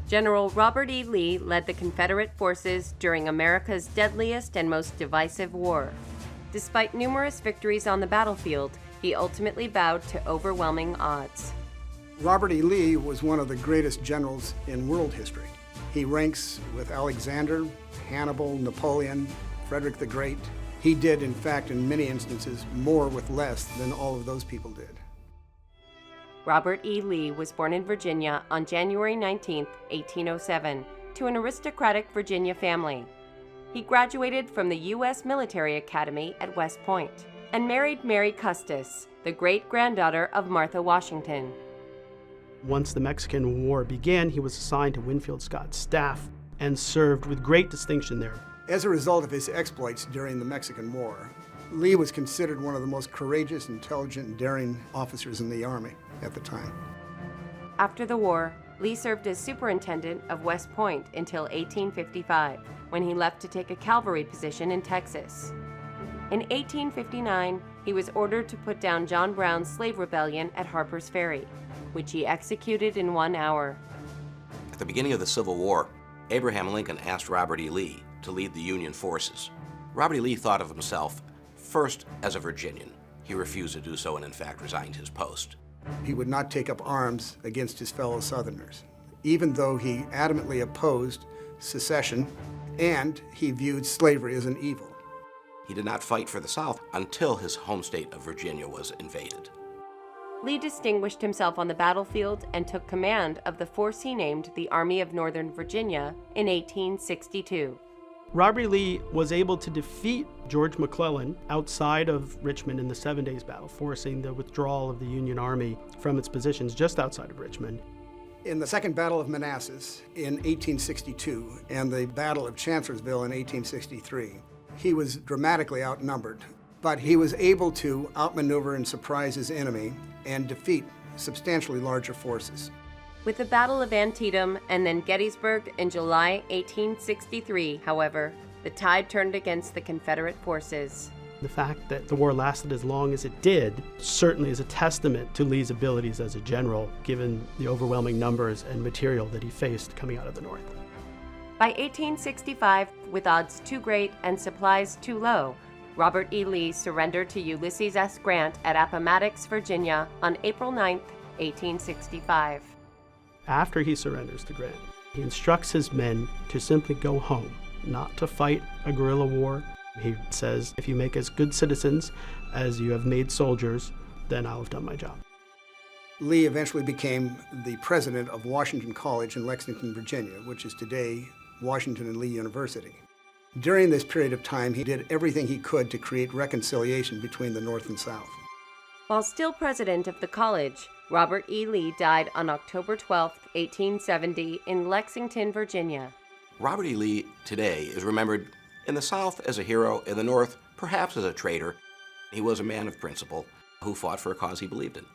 General Robert E. Lee led the Confederate forces during America's deadliest and most divisive war. Despite numerous victories on the battlefield, he ultimately bowed to overwhelming odds. Robert E. Lee was one of the greatest generals in world history. He ranks with Alexander, Hannibal, Napoleon, Frederick the Great. He did, in fact, in many instances, more with less than all of those people did. Robert E. Lee was born in Virginia on January 19, 1807, to an aristocratic Virginia family. He graduated from the U.S. Military Academy at West Point and married Mary Custis, the great-granddaughter of Martha Washington. Once the Mexican War began, he was assigned to Winfield Scott's staff and served with great distinction there. As a result of his exploits during the Mexican War, Lee was considered one of the most courageous, intelligent, and daring officers in the Army at the time. After the war, Lee served as superintendent of West Point until 1855, when he left to take a cavalry position in Texas. In 1859, he was ordered to put down John Brown's slave rebellion at Harper's Ferry, which he executed in 1 hour. At the beginning of the Civil War, Abraham Lincoln asked Robert E. Lee to lead the Union forces. Robert E. Lee thought of himself first as a Virginian. He refused to do so and in fact resigned his post. He would not take up arms against his fellow Southerners, even though he adamantly opposed secession and he viewed slavery as an evil. He did not fight for the South until his home state of Virginia was invaded. Lee distinguished himself on the battlefield and took command of the force he named the Army of Northern Virginia in 1862. Robert E. Lee was able to defeat George McClellan outside of Richmond in the 7 Days Battle, forcing the withdrawal of the Union Army from its positions just outside of Richmond. In the Second Battle of Manassas in 1862 and the Battle of Chancellorsville in 1863, he was dramatically outnumbered, but he was able to outmaneuver and surprise his enemy and defeat substantially larger forces. With the Battle of Antietam and then Gettysburg in July 1863, however, the tide turned against the Confederate forces. The fact that the war lasted as long as it did certainly is a testament to Lee's abilities as a general, given the overwhelming numbers and material that he faced coming out of the North. By 1865, with odds too great and supplies too low, Robert E. Lee surrendered to Ulysses S. Grant at Appomattox, Virginia on April 9, 1865. After he surrenders to Grant, he instructs his men to simply go home, not to fight a guerrilla war. He says, if you make as good citizens as you have made soldiers, then I'll have done my job. Lee eventually became the president of Washington College in Lexington, Virginia, which is today Washington and Lee University. During this period of time, he did everything he could to create reconciliation between the North and South. While still president of the college, Robert E. Lee died on October 12, 1870, in Lexington, Virginia. Robert E. Lee today is remembered in the South as a hero, in the North perhaps as a traitor. He was a man of principle who fought for a cause he believed in.